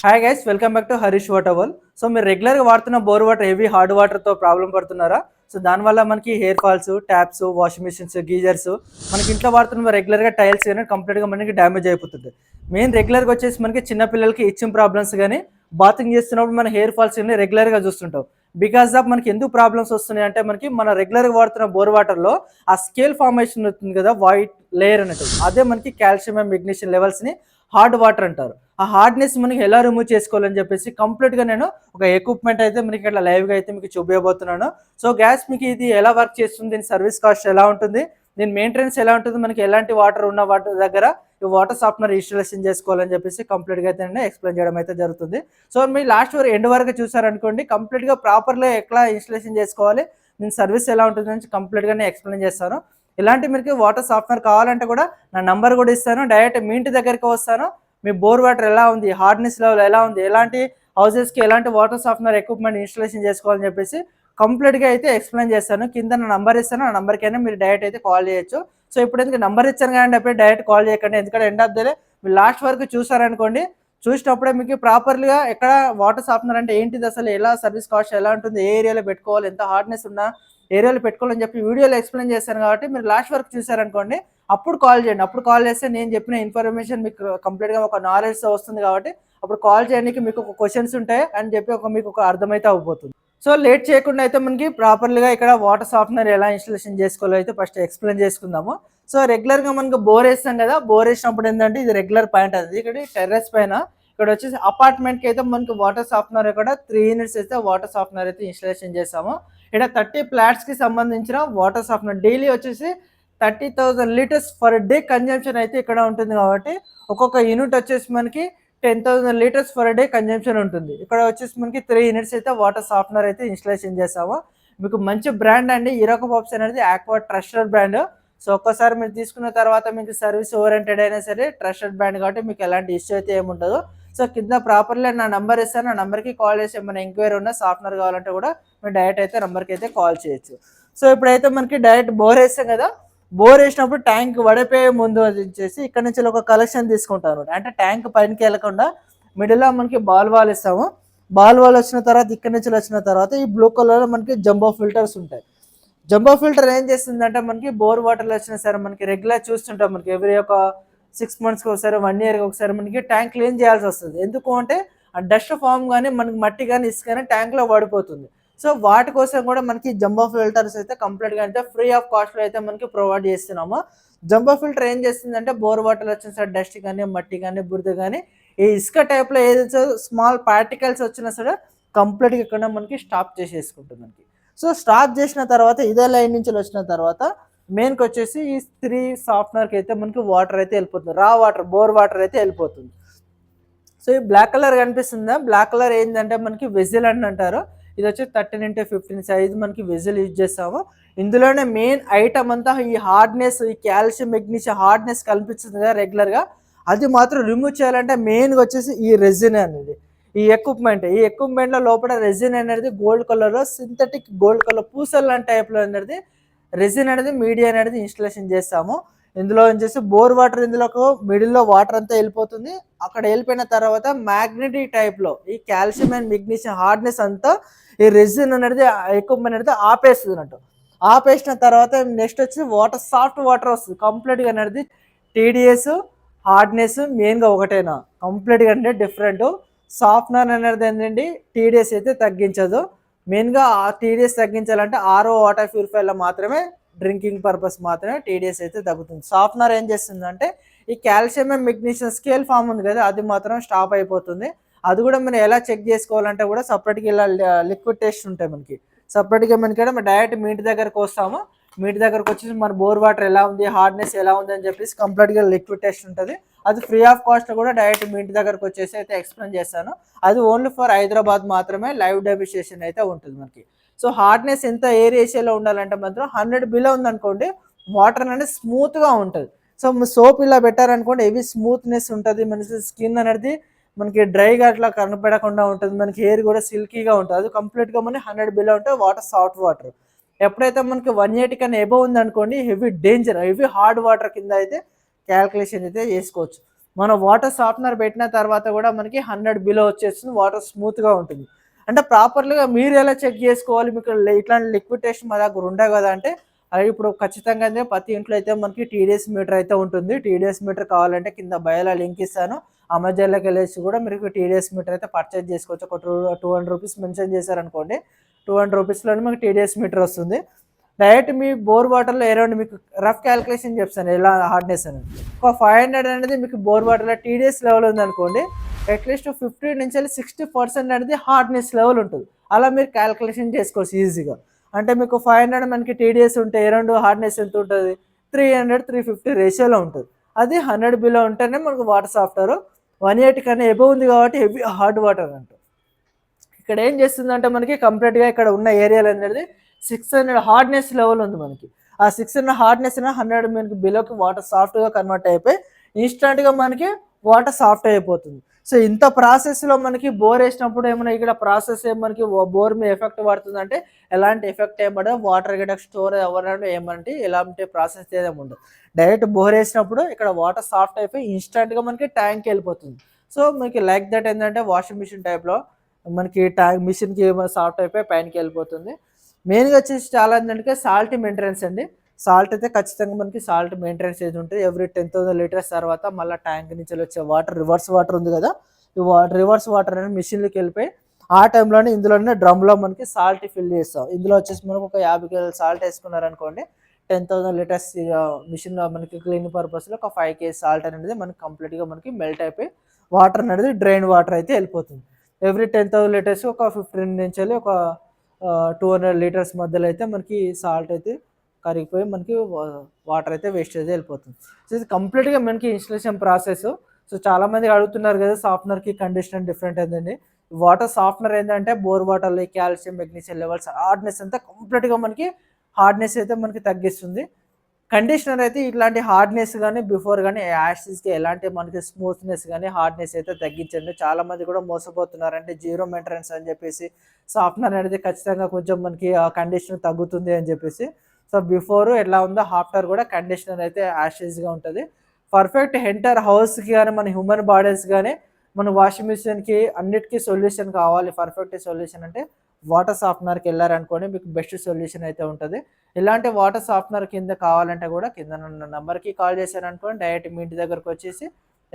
Hi guys, welcome back to Harish water world. So మీరు రెగ్యులర్గా వాడుతున్న బోర్ వాటర్ హెవీ హార్డ్ వాటర్తో ప్రాబ్లం పడుతున్నారా? సో దానివల్ల మనకి hair falls, taps, washing machines, geysers, మనకి ఇంట్లో వాడుతున్న రెగ్యులర్గా టైల్స్ కానీ కంప్లీట్గా మనకి డ్యామేజ్ అయిపోతుంది. మెయిన్ రెగ్యులర్గా వచ్చేసి మనకి చిన్నపిల్లలకి ఇచ్చింగ్ ప్రాబ్లమ్స్ కానీ బాతింగ్ చేస్తున్నప్పుడు మన హెయిర్ ఫాల్స్ కానీ రెగ్యులర్గా చూస్తుంటాం. బికాస్ ఆఫ్ మనకి ఎందుకు ప్రాబ్లమ్స్ వస్తున్నాయి అంటే మనకి మన రెగ్యులర్గా వాడుతున్న బోర్ వాటర్లో ఆ స్కేల్ ఫార్మేషన్ అవుతుంది కదా, వైట్ లేయర్ అన్నట్టు, అదే మనకి కాల్షియం అండ్ మెగ్నీషియం లెవెల్స్ని హార్డ్ వాటర్ అంటారు. ఆ హార్డ్నెస్ మనకి ఎలా రిమూవ్ చేసుకోవాలని చెప్పేసి కంప్లీట్గా నేను ఒక ఎక్విప్మెంట్ అయితే మనకి ఇట్లా లైవ్గా అయితే మీకు చూపించబోతున్నాను. సో గ్యాస్ మీకు ఇది ఎలా వర్క్ చేస్తుంది, దీని సర్వీస్ కాస్ట్ ఎలా ఉంటుంది, దీని మెయింటెనెన్స్ ఎలా ఉంటుంది, మనకి ఎలాంటి వాటర్ ఉన్న వాటర్ దగ్గర ఈ వాటర్ సాఫ్ట్నర్ ఇన్స్టాలేషన్ చేసుకోవాలని చెప్పేసి కంప్లీట్గా అయితే నేను ఎక్స్ప్లెయిన్ చేయడం అయితే జరుగుతుంది. సో మీరు లాస్ట్ వరకు ఎండ్ వరకు చూసారనుకోండి, కంప్లీట్గా ప్రాపర్గా ఎట్లా ఇన్స్టాలేషన్ చేసుకోవాలి, దీని సర్వీస్ ఎలా ఉంటుంది అని కంప్లీట్గా నేను ఎక్స్ప్లెయిన్ చేస్తాను. ఇలాంటి మీకు వాటర్ సాఫ్ట్నర్ కావాలంటే కూడా నా నంబర్ కూడా ఇస్తాను, డైరెక్ట్ మీ ఇంటి దగ్గరికి వస్తాను. మీ బోర్ వాటర్ ఎలా ఉంది, హార్డ్నెస్ లెవెల్ ఎలా ఉంది, ఎలాంటి హౌసెస్కి ఎలాంటి వాటర్ సాఫ్ట్నర్ ఎక్విప్మెంట్ ఇన్స్టాలేషన్ చేసుకోవాలని చెప్పేసి కంప్లీట్గా అయితే ఎక్స్ప్లెయిన్ చేస్తాను. కింద నా నంబర్ ఇస్తాను, ఆ నంబర్కైనా మీరు డైరెక్ట్ అయితే కాల్ చేయొచ్చు. సో ఇప్పుడు ఎందుకు నంబర్ ఇచ్చాను కానీ అప్పుడు డైరెక్ట్ కాల్ చేయకండి, ఎందుకంటే ఎండ్ ఆఫ్ ద డే మీరు లాస్ట్ వరకు చూసారనుకోండి, చూసినప్పుడే మీకు ప్రాపర్గా ఎక్కడ వాటర్ సాఫ్ట్నర్ అంటే ఏంటిది, అసలు ఎలా సర్వీస్ కాస్ట్ ఎలా ఉంటుంది, ఏ ఏరియాలో పెట్టుకోవాలి, ఎంత హార్డ్నెస్ ఉన్న ఏరియాలో పెట్టుకోవాలని చెప్పి వీడియోలో ఎక్స్ప్లెయిన్ చేశాను. కాబట్టి మీరు లాస్ట్ వరకు చూసారనుకోండి, అప్పుడు కాల్ చేయండి. అప్పుడు కాల్ చేస్తే నేను చెప్పిన ఇన్ఫర్మేషన్ మీకు కంప్లీట్గా ఒక నాలెడ్జ్ వస్తుంది. కాబట్టి అప్పుడు కాల్ చేయడానికి మీకు ఒక క్వశ్చన్స్ ఉంటాయి అని చెప్పి మీకు ఒక అర్థమైతే అయిపోతుంది. సో లేట్ చేయకుండా అయితే మనకి ప్రాపర్గా ఇక్కడ వాటర్ సాఫ్ట్నర్ ఎలా ఇన్స్టాలేషన్ చేసుకోవాలో అయితే ఫస్ట్ ఎక్స్ప్లెయిన్ చేసుకుందాము. సో రెగ్యులర్గా మనకు బోర్ వేస్తాం కదా, బోర్ వేసినప్పుడు ఏంటంటే ఇది రెగ్యులర్ పాయింట్, అది ఇక్కడ టెర్రస్ పైన ఇక్కడ వచ్చేసి అపార్ట్మెంట్కి అయితే మనకి వాటర్ సాఫ్ట్నర్ ఇక్కడ 3 యూనిట్స్ అయితే వాటర్ సాఫ్ట్నర్ అయితే ఇన్స్టాలేషన్ చేస్తాము. ఇక్కడ 30 ఫ్లాట్స్కి సంబంధించిన వాటర్ సాఫ్ట్నర్ డైలీ వచ్చేసి 30,000 లీటర్స్ పర్ డే కన్జంప్షన్ అయితే ఇక్కడ ఉంటుంది. కాబట్టి ఒక్కొక్క యూనిట్ వచ్చేసి మనకి 10,000 లీటర్స్ పర్ డే కన్జంప్షన్ ఉంటుంది. ఇక్కడ వచ్చేసి మనకి 3 యూనిట్స్ అయితే వాటర్ సాఫ్ట్నర్ అయితే ఇన్స్టాలేషన్ చేస్తాము. మీకు మంచి బ్రాండ్ అండి, ఇరోకో పాప్స్ అనేది ఆక్వా ట్రస్టెడ్ బ్రాండ్. సో ఒక్కసారి మీరు తీసుకున్న తర్వాత మీకు సర్వీస్ ఓరియంటెడ్ అయినా సరే ట్రస్టెడ్ బ్రాండ్, కాబట్టి మీకు ఎలాంటి ఇష్యూ అయితే ఏముంటుందో. సో కింద ప్రాపర్లీ నా నెంబర్ ఇస్తాను, నా నెంబర్కి కాల్ చేసి ఏమైనా ఎంక్వైరీ ఉన్నా సాఫ్ట్నర్ కావాలంటే కూడా మీరు డైరెక్ట్ అయితే నెంబర్కి అయితే కాల్ చేయొచ్చు. సో ఇప్పుడైతే మనకి డైరెక్ట్ బోర్ వేస్తాం కదా, బోర్ వేసినప్పుడు ట్యాంక్ వడిపోయే ముందు వచ్చేసి ఇక్కడ నుంచి ఒక కలెక్షన్ తీసుకుంటాను. అంటే ట్యాంక్ పైనకి వెళ్ళకుండా మిడిల్లో మనకి బాల్ వాల్ ఇస్తాము. బాల్ వాల్ వచ్చిన తర్వాత ఇక్కడ నుంచి వచ్చిన తర్వాత ఈ బ్లూ కలర్లో మనకి జంబో ఫిల్టర్స్ ఉంటాయి. జంబో ఫిల్టర్ ఏం చేస్తుందంటే మనకి బోర్ వాటర్లో వచ్చినా సరే మనకి రెగ్యులర్ చూస్తుంటాం, మనకి ఎవ్రీ ఒక 6 మంత్స్కి ఒకసారి 1 ఇయర్కి ఒకసారి మనకి ట్యాంక్ క్లీన్ చేయాల్సి వస్తుంది. ఎందుకు అంటే ఆ డస్ట్ ఫామ్ కానీ మనకి మట్టి కానీ ఇసుక కానీ ట్యాంక్లో పడిపోతుంది. సో వాటి కోసం కూడా మనకి జంబో ఫిల్టర్స్ అయితే కంప్లీట్గా అంటే ఫ్రీ ఆఫ్ కాస్ట్లో అయితే మనకి ప్రొవైడ్ చేస్తున్నాము. జంబో ఫిల్టర్ ఏం చేస్తుందంటే బోర్ వాటర్ వచ్చిన సరే డస్ట్ కానీ మట్టి కానీ బురద కానీ ఈ ఇసుక టైప్లో ఏదైతే స్మాల్ పార్టికల్స్ వచ్చినా సరే కంప్లీట్గా ఇక్కడ మనకి స్టాప్ చేసేసుకుంటుంది మనకి. సో స్టాప్ చేసిన తర్వాత ఇదే లైన్ నుంచి వచ్చిన తర్వాత మెయిన్కి వచ్చేసి ఈ 3 సాఫ్ట్నర్కి అయితే మనకి వాటర్ అయితే వెళ్ళిపోతుంది, రా వాటర్ బోర్ వాటర్ అయితే వెళ్ళిపోతుంది. సో ఈ బ్లాక్ కలర్ కనిపిస్తుందా, బ్లాక్ కలర్ ఏంటంటే మనకి వెజిల్ అని అంటారు. ఇది వచ్చి 13x15 సైజ్ మనకి వెజిల్ యూజ్ చేస్తాము. ఇందులోనే మెయిన్ ఐటమ్ అంతా ఈ హార్డ్నెస్, ఈ కాల్షియం మెగ్నీషియం హార్డ్నెస్ కనిపిస్తుంది కదా రెగ్యులర్గా, అది మాత్రం రిమూవ్ చేయాలంటే మెయిన్గా వచ్చేసి ఈ రెజిన్ అనేది, ఈ ఎక్విప్మెంట్లో లోపల రెజిన్ అనేది గోల్డ్ కలర్లో సింథటిక్ గోల్డ్ కలర్ పూసల్ లాంటి టైప్లో అనేది రెజిన్ అనేది మీడియా అనేది ఇన్స్టాలేషన్ చేస్తాము. ఇందులో వచ్చేసి బోర్ వాటర్ ఇందులోకి మిడిల్లో వాటర్ అంతా వెళ్ళిపోతుంది. అక్కడ వెళ్ళిపోయిన తర్వాత మ్యాగ్నెటిక్ టైప్లో ఈ కాల్షియం అండ్ మెగ్నీషియం హార్డ్నెస్ అంతా ఈ రెజిన్ అనేది ఎక్విప్మెంట్ అనేది ఆపేస్తుంది అన్నట్టు. ఆపేసిన తర్వాత నెక్స్ట్ వచ్చి వాటర్ సాఫ్ట్ వాటర్ వస్తుంది కంప్లీట్గా అనేది. టీడీఎస్ హార్డ్నెస్ మెయిన్గా ఒకటేనా, కంప్లీట్గా అంటే డిఫరెంట్. సాఫ్ట్నర్ అనేది ఏంటంటే టీడీఎస్ అయితే తగ్గించదు. మెయిన్గా ఆ టీడీఎస్ తగ్గించాలంటే ఆర్ఓ వాటర్ ప్యూరిఫైర్లో మాత్రమే, డ్రింకింగ్ పర్పస్ మాత్రమే టీడీఎస్ అయితే తగ్గుతుంది. సాఫ్ట్నర్ ఏం చేస్తుందంటే ఈ calcium and magnesium scale form ఉంది కదా, అది మాత్రం స్టాప్ అయిపోతుంది. అది కూడా మనం ఎలా చెక్ చేసుకోవాలంటే కూడా సపరేట్గా ఇలా లిక్విడ్ టెస్ట్ ఉంటాయి మనకి, సపరేట్గా మనకి డైరెక్ట్ మీ ఇంటి దగ్గరకు వస్తాము. మీ ఇంటి దగ్గరకు వచ్చేసి మన బోర్ వాటర్ ఎలా ఉంది, హార్డ్నెస్ ఎలా ఉంది అని చెప్పేసి కంప్లీట్గా లిక్విడ్ టెస్ట్ ఉంటుంది. అది ఫ్రీ ఆఫ్ కాస్ట్ కూడా డైరెక్ట్ మీ ఇంటి దగ్గరకు వచ్చేసి అయితే ఎక్స్ప్లెయిన్ చేస్తాను. అది ఓన్లీ ఫర్ హైదరాబాద్ మాత్రమే లైవ్ డెమోన్స్ట్రేషన్ అయితే ఉంటుంది మనకి. సో హార్డ్నెస్ ఎంత ఏరియాలో ఉండాలంటే మాత్రం 100 బిలో ఉందనుకోండి వాటర్ అనేది స్మూత్గా ఉంటుంది. సో సోప్ ఇలా పెట్టారనుకోండి హెవీ స్మూత్నెస్ ఉంటుంది, మనకి స్కిన్ అనేది మనకి డ్రైగా అట్లా కనపడకుండా ఉంటుంది, మనకి హెయిర్ కూడా సిల్కీగా ఉంటుంది. అది కంప్లీట్గా మనకి 100 బిలో ఉంటే వాటర్ సాఫ్ట్ వాటర్. ఎప్పుడైతే మనకి 180 కన్నా ఎబో ఉందనుకోండి heavy danger, heavy hard water కింద అయితే క్యాల్కులేషన్ అయితే చేసుకోవచ్చు. మనం వాటర్ సాఫ్ట్నర్ పెట్టిన తర్వాత కూడా మనకి 100 బిలో వచ్చేస్తుంది, వాటర్ స్మూత్గా ఉంటుంది. అంటే ప్రాపర్లీగా మీరు ఎలా చెక్ చేసుకోవాలి, మీకు ఇట్లాంటి లిక్విడ్ టెస్ట్ మా దగ్గర ఉండవు కదా అంటే, అది ఇప్పుడు ఖచ్చితంగా అయితే ప్రతి ఇంట్లో అయితే మనకి టీడీఎస్ మీటర్ అయితే ఉంటుంది. టీడీఎస్ మీటర్ కావాలంటే కింద బయోలో లింక్ ఇస్తాను. అమెజాన్లోకి వెళ్ళేసి కూడా మీకు టీడీఎస్ మీటర్ అయితే పర్చేజ్ చేసుకోవచ్చు. ఒక 200 రూపీస్ మెన్షన్ చేశారనుకోండి, 200 రూపీస్లోనే మీకు టీడీఎస్ మీటర్ వస్తుంది. డైరెక్ట్ మీ బోర్ వాటర్లో అరౌండ్ మీకు రఫ్ క్యాలిక్యులేషన్ చెప్తాను ఎలా హార్డ్నెస్ అని. ఒక 500 అనేది మీకు బోర్ వాటర్లో టీడీఎస్ లెవెల్ ఉందనుకోండి, అట్లీస్ట్ 50 నుంచి 60% అనేది హార్డ్నెస్ లెవెల్ ఉంటుంది. అలా మీరు క్యాలిక్యులేషన్ చేసుకోవచ్చు ఈజీగా. అంటే మీకు 500 మనకి టీడీఎస్ ఉంటే అరౌండ్ హార్డ్నెస్ ఎంత ఉంటుంది, 300, 350 రేషియోలో ఉంటుంది. అది 100 బిలో ఉంటేనే మనకు వాటర్ సాఫ్ట్వేర్, 180 కన్నా ఎబో ఉంది కాబట్టి హెవీ హార్డ్ వాటర్ అంటారు. ఇక్కడ ఏం చేస్తుందంటే మనకి కంప్లీట్గా ఇక్కడ ఉన్న ఏరియాలు అనేది 600 హార్డ్నెస్ లెవెల్ ఉంది మనకి. ఆ 600 హార్డ్నెస్ 100 మనకి బిలోకి వాటర్ సాఫ్ట్గా కన్వర్ట్ అయిపోయి ఇన్స్టెంట్గా మనకి వాటర్ సాఫ్ట్ అయిపోతుంది. సో ఇంత ప్రాసెస్లో మనకి బోర్ వేసినప్పుడు ఏమైనా ఇక్కడ ప్రాసెస్ మనకి బోర్ మీద ఎఫెక్ట్ పడుతుందంటే ఎలాంటి ఎఫెక్ట్ ఏమన్నా వాటర్ గిట్ట స్టోర్ అవ్వడం ఏమంటే ఎలాంటి ప్రాసెస్ ఏదేమి ఉండదు. డైరెక్ట్ బోర్ వేసినప్పుడు ఇక్కడ వాటర్ సాఫ్ట్ అయిపోయి ఇన్స్టెంట్గా మనకి ట్యాంక్కి వెళ్ళిపోతుంది. సో మనకి లైక్ దట్ ఏంటంటే వాషింగ్ మిషన్ టైప్లో మనకి ట్యాంక్ మిషన్కి సాఫ్ట్ అయిపోయి పైనకి వెళ్ళిపోతుంది. మెయిన్గా వచ్చేసి చాలా ఏంటంటే సాల్ట్ మెయింటెనెన్స్ అండి. సాల్ట్ అయితే ఖచ్చితంగా మనకి సాల్ట్ మెయింటెనెన్స్ ఏది ఉంటుంది, ఎవ్రీ 10,000 లీటర్స్ తర్వాత మళ్ళీ ట్యాంక్ నుంచి వచ్చే వాటర్ రివర్స్ వాటర్ ఉంది కదా, ఈ రివర్స్ వాటర్ అనేది మిషన్లోకి వెళ్ళిపోయి ఆ టైంలోనే ఇందులోనే డ్రమ్లో మనకి సాల్ట్ ఫిల్ చేస్తాం. ఇందులో వచ్చేసి మనకు ఒక 50 కిలోల సాల్ట్ వేసుకున్నారనుకోండి, 10,000 లీటర్స్ మిషన్లో మనకి క్లీనింగ్ పర్పస్లో ఒక 5 kg సాల్ట్ అనేది మనకి కంప్లీట్గా మనకి మెల్ట్ అయిపోయి వాటర్ అనేది డ్రైన్ వాటర్ అయితే వెళ్ళిపోతుంది. ఎవ్రీ 10,000 లీటర్స్ ఒక 15 నుంచి ఒక 200 లీటర్స్ మధ్యలో అయితే మనకి సాల్ట్ అయితే కరిగిపోయి మనకి వాటర్ అయితే వేస్టేజ్ వెళ్ళిపోతుంది. సో ఇది కంప్లీట్గా మనకి ఇన్స్టలేషన్ ప్రాసెస్. సో చాలామంది అడుగుతున్నారు కదా సాఫ్ట్నర్కి కండిషనర్ డిఫరెంట్ ఏంటండి. వాటర్ సాఫ్ట్నర్ ఏంటంటే బోర్ వాటర్లో కాల్షియం మెగ్నీషియం లెవెల్స్ హార్డ్నెస్ అంతా కంప్లీట్గా మనకి హార్డ్నెస్ అయితే మనకి తగ్గిస్తుంది. కండిషనర్ అయితే ఇట్లాంటి హార్డ్నెస్ కానీ బిఫోర్ కానీ యాషెస్కి ఎలాంటి మనకి స్మూత్నెస్ కానీ హార్డ్నెస్ అయితే తగ్గించండి. చాలామంది కూడా మోసపోతున్నారు, అంటే జీరో మెయింటెనెన్స్ అని చెప్పేసి సాఫ్ట్నర్ అనేది ఖచ్చితంగా కొంచెం మనకి కండిషనర్ తగ్గుతుంది అని చెప్పేసి. సో బిఫోర్ ఎట్లా ఉందో ఆఫ్టర్ కూడా కండిషనర్ అయితే యాషెస్గా ఉంటుంది. పర్ఫెక్ట్ ఎంటర్ హౌస్కి కానీ మన హ్యూమన్ బాడీస్ కానీ మన వాషింగ్ మిషన్కి అన్నిటికీ సొల్యూషన్ కావాలి. పర్ఫెక్ట్ సొల్యూషన్ అంటే వాటర్ సాఫ్ట్నర్కి వెళ్ళారనుకోండి మీకు బెస్ట్ సొల్యూషన్ అయితే ఉంటుంది. ఇలాంటి వాటర్ సాఫ్ట్నర్ కింద కావాలంటే కూడా కింద ఉన్న నెంబర్కి కాల్ చేశారనుకోండి, డైరెక్ట్ మీ ఇంటి దగ్గరకు వచ్చేసి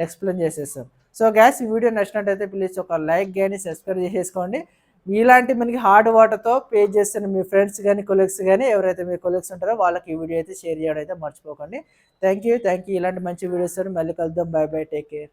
ఎక్స్ప్లెయిన్ చేసేస్తాం. సో గ్యాస్ ఈ వీడియో నచ్చినట్టయితే ప్లీజ్ ఒక లైక్ కానీ సబ్స్క్రైబ్ చేసేసుకోండి. ఇలాంటి మనకి హార్డ్ వాటర్తో పే చేస్తున్న మీ ఫ్రెండ్స్ కానీ కొలీగ్స్ కానీ ఎవరైతే మీ కొలీగ్స్ ఉంటారో వాళ్ళకి ఈ వీడియో అయితే షేర్ చేయడం అయితే మర్చిపోకండి. Thank you. ఇలాంటి మంచి వీడియోస్ మళ్ళీ కలుద్దాం. By by, take care.